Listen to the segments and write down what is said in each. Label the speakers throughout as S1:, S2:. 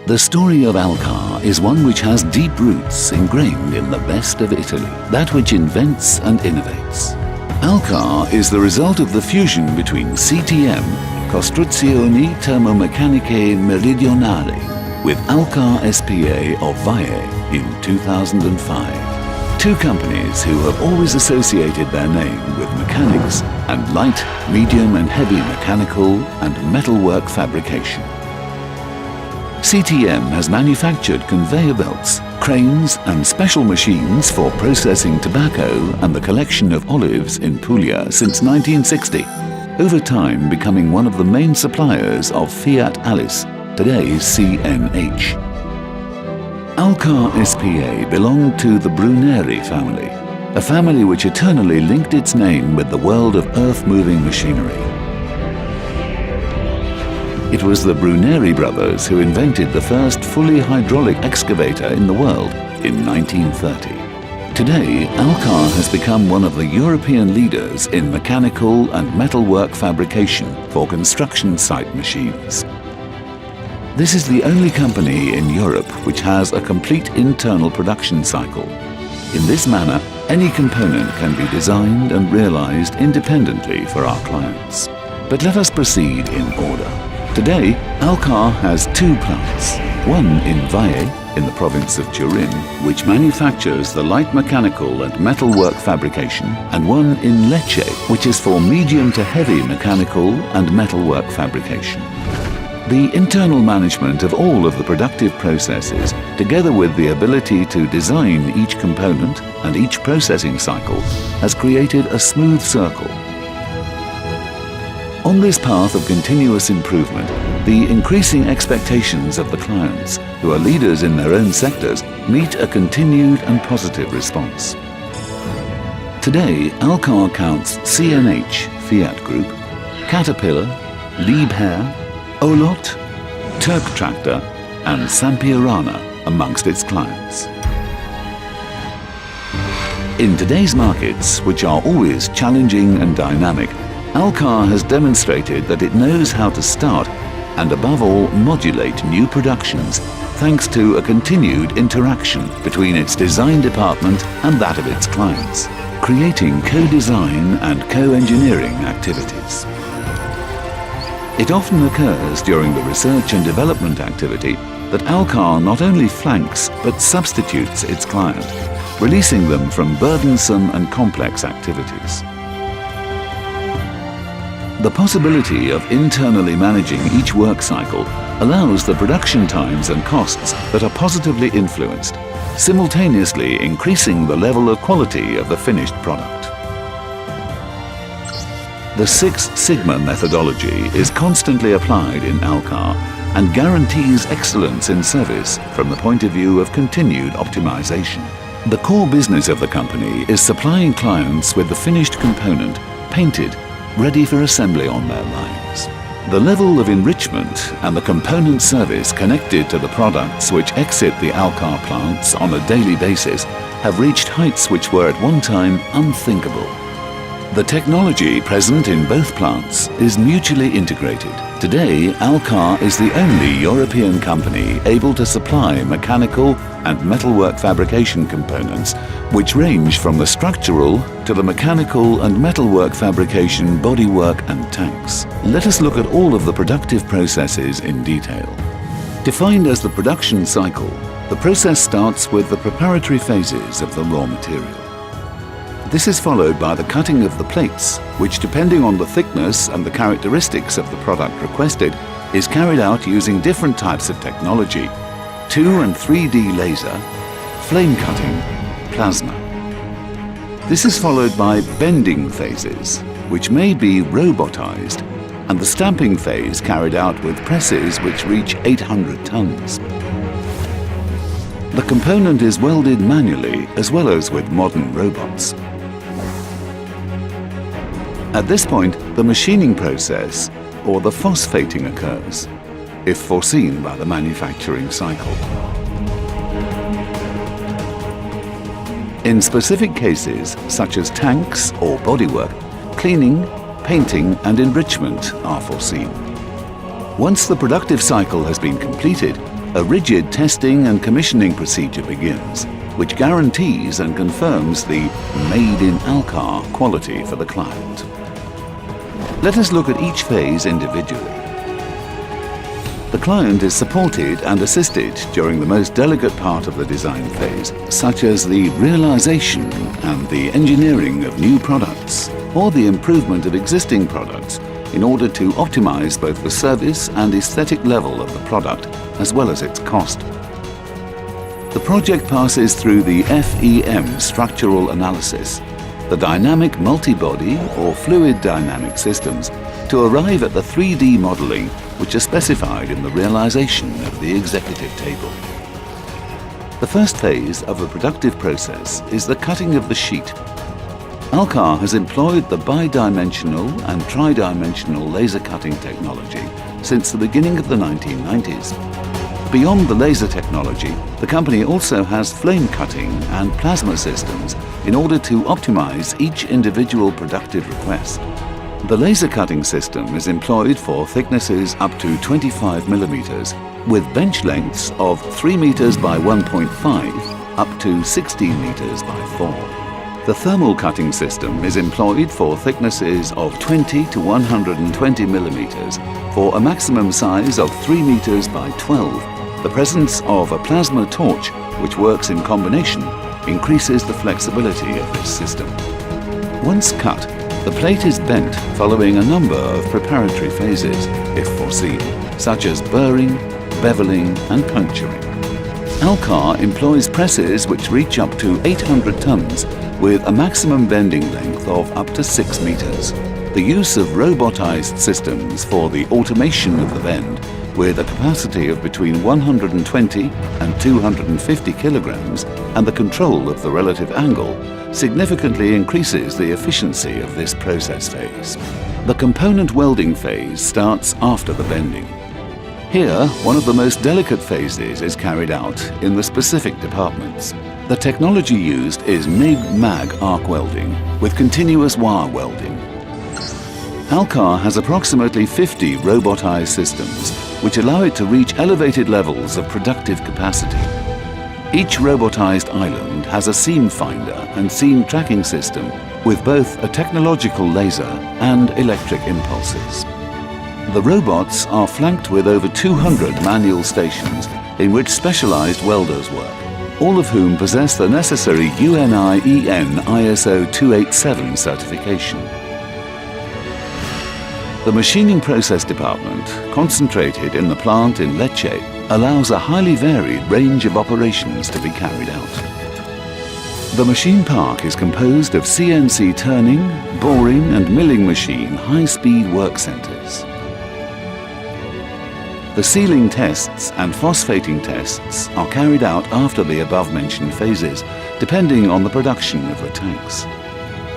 S1: The story of Alcar is one which has deep roots ingrained in the best of Italy, that which invents and innovates. Alcar is the result of the fusion between CTM, Costruzioni Termomeccaniche Meridionali, with Alcar S.p.A. of Valle in 2005. Two companies who have always associated their name with mechanics and light, medium and heavy mechanical and metalwork fabrication. CTM has manufactured conveyor belts, cranes and special machines for processing tobacco and the collection of olives in Puglia since 1960, over time becoming one of the main suppliers of Fiat Alice, today's CNH. Alcar S.p.A. belonged to the Bruneri family, a family which eternally linked its name with the world of earth-moving machinery. It was the Bruneri brothers who invented the first fully hydraulic excavator in the world in 1930. Today, Alcar has become one of the European leaders in mechanical and metalwork fabrication for construction site machines. This is the only company in Europe which has a complete internal production cycle. In this manner, any component can be designed and realized independently for our clients. But let us proceed in order. Today, Alcar has two plants, one in Valle, in the province of Turin, which manufactures the light mechanical and metalwork fabrication, and one in Lecce, which is for medium to heavy mechanical and metalwork fabrication. The internal management of all of the productive processes, together with the ability to design each component and each processing cycle, has created a smooth circle. On this path of continuous improvement, the increasing expectations of the clients, who are leaders in their own sectors, meet a continued and positive response. Today, Alcar counts CNH, Fiat Group, Caterpillar, Liebherr, Olot, Turk Tractor and Sampierana amongst its clients. In today's markets, which are always challenging and dynamic, Alcar has demonstrated that it knows how to start and above all modulate new productions thanks to a continued interaction between its design department and that of its clients, creating co-design and co-engineering activities. It often occurs during the research and development activity that Alcar not only flanks but substitutes its client, releasing them from burdensome and complex activities. The possibility of internally managing each work cycle allows the production times and costs that are positively influenced, simultaneously increasing the level of quality of the finished product. The Six Sigma methodology is constantly applied in Alcar and guarantees excellence in service from the point of view of continued optimization. The core business of the company is supplying clients with the finished component, painted, ready for assembly on their lines. The level of enrichment and the component service connected to the products which exit the Alcar plants on a daily basis have reached heights which were at one time unthinkable. The technology present in both plants is mutually integrated. Today, Alcar is the only European company able to supply mechanical and metalwork fabrication components which range from the structural to the mechanical and metalwork fabrication bodywork and tanks. Let us look at all of the productive processes in detail. Defined as the production cycle, the process starts with the preparatory phases of the raw material. This is followed by the cutting of the plates, which, depending on the thickness and the characteristics of the product requested, is carried out using different types of technology: 2 and 3D laser, flame cutting, plasma. This is followed by bending phases, which may be robotized, and the stamping phase carried out with presses which reach 800 tons. The component is welded manually as well as with modern robots. At this point, the machining process, or the phosphating, occurs, if foreseen by the manufacturing cycle. In specific cases, such as tanks or bodywork, cleaning, painting and enrichment are foreseen. Once the productive cycle has been completed, a rigid testing and commissioning procedure begins, which guarantees and confirms the made in Alcar quality for the client. Let us look at each phase individually. The client is supported and assisted during the most delicate part of the design phase, such as the realization and the engineering of new products or the improvement of existing products in order to optimize both the service and aesthetic level of the product as well as its cost. The project passes through the FEM structural analysis, the dynamic multi-body or fluid dynamic systems, to arrive at the 3D modeling which are specified in the realization of the executive table. The first phase of the productive process is the cutting of the sheet. Alcar has employed the bidimensional and tridimensional laser cutting technology since the beginning of the 1990s. Beyond the laser technology, the company also has flame cutting and plasma systems in order to optimize each individual productive request. The laser cutting system is employed for thicknesses up to 25 millimeters, with bench lengths of 3 meters by 1.5 up to 16 meters by 4. The thermal cutting system is employed for thicknesses of 20 to 120 millimeters for a maximum size of 3 meters by 12. The presence of a plasma torch, which works in combination, increases the flexibility of this system. Once cut, the plate is bent following a number of preparatory phases, if foreseen, such as burring, beveling and puncturing. Alcar employs presses which reach up to 800 tons with a maximum bending length of up to 6 meters. The use of robotized systems for the automation of the bend, with a capacity of between 120 and 250 kilograms, and the control of the relative angle, significantly increases the efficiency of this process phase. The component welding phase starts after the bending. Here, one of the most delicate phases is carried out in the specific departments. The technology used is MIG-MAG arc welding with continuous wire welding. Alcar has approximately 50 robotized systems which allow it to reach elevated levels of productive capacity. Each robotized island has a seam finder and seam tracking system with both a technological laser and electric impulses. The robots are flanked with over 200 manual stations in which specialized welders work, all of whom possess the necessary UNI-EN ISO 287 certification. The machining process department, concentrated in the plant in Lecce, allows a highly varied range of operations to be carried out. The machine park is composed of CNC turning, boring and milling machine high-speed work centers. The sealing tests and phosphating tests are carried out after the above-mentioned phases, depending on the production of the tanks.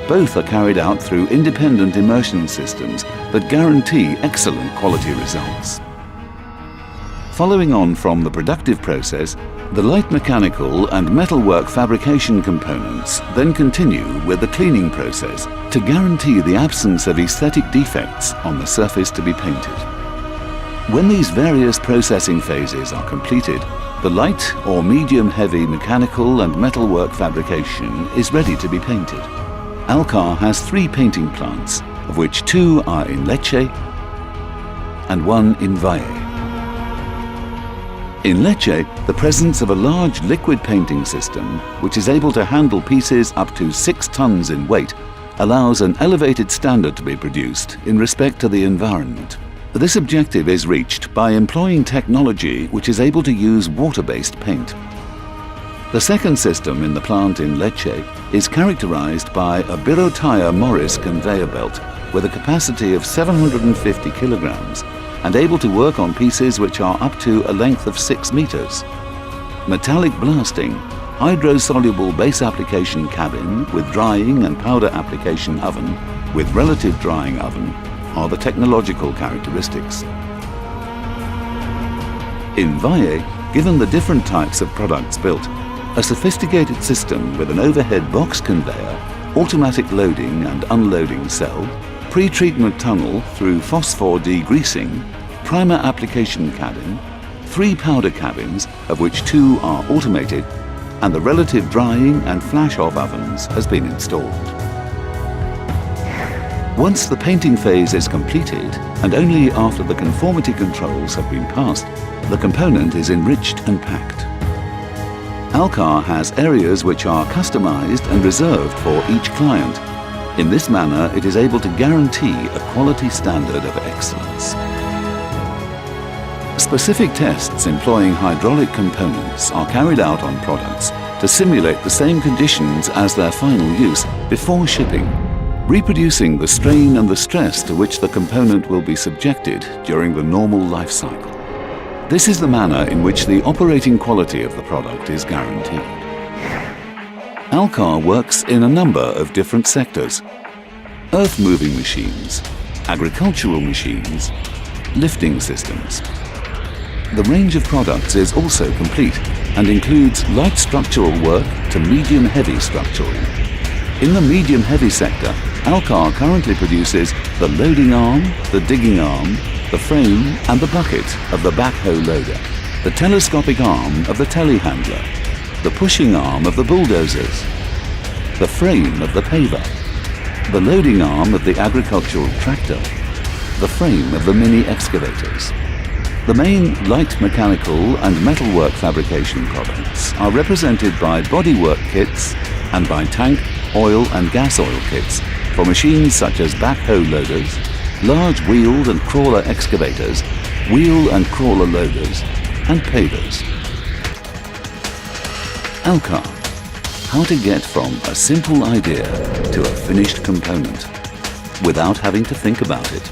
S1: Both are carried out through independent immersion systems that guarantee excellent quality results. Following on from the productive process, the light mechanical and metalwork fabrication components then continue with the cleaning process to guarantee the absence of aesthetic defects on the surface to be painted. When these various processing phases are completed, the light or medium-heavy mechanical and metalwork fabrication is ready to be painted. Alcar has 3 painting plants, of which 2 are in Lecce and 1 in Valle. In Lecce, the presence of a large liquid painting system, which is able to handle pieces up to 6 tons in weight, allows an elevated standard to be produced in respect to the environment. This objective is reached by employing technology which is able to use water-based paint. The second system in the plant in Lecce is characterized by a Birotaya Morris conveyor belt with a capacity of 750 kilograms and able to work on pieces which are up to a length of 6 meters. Metallic blasting, hydrosoluble base application cabin with drying and powder application oven with relative drying oven are the technological characteristics. In Valle, given the different types of products built, a sophisticated system with an overhead box conveyor, automatic loading and unloading cell, pre-treatment tunnel through phosphor degreasing, primer application cabin, 3 powder cabins, of which 2 are automated, and the relative drying and flash-off ovens has been installed. Once the painting phase is completed, and only after the conformity controls have been passed, the component is enriched and packed. Alcar has areas which are customized and reserved for each client. In this manner, it is able to guarantee a quality standard of excellence. Specific tests employing hydraulic components are carried out on products to simulate the same conditions as their final use before shipping, reproducing the strain and the stress to which the component will be subjected during the normal life cycle. This is the manner in which the operating quality of the product is guaranteed. Alcar works in a number of different sectors: earth-moving machines, agricultural machines, lifting systems. The range of products is also complete and includes light structural work to medium-heavy structural. In the medium-heavy sector, Alcar currently produces the loading arm, the digging arm, the frame and the bucket of the backhoe loader, the telescopic arm of the telehandler, the pushing arm of the bulldozers, the frame of the paver, the loading arm of the agricultural tractor, the frame of the mini excavators. The main light mechanical and metalwork fabrication products are represented by bodywork kits and by tank, oil and gas oil kits for machines such as backhoe loaders, large wheeled and crawler excavators, wheel and crawler loaders, and pavers. Alcar. How to get from a simple idea to a finished component without having to think about it.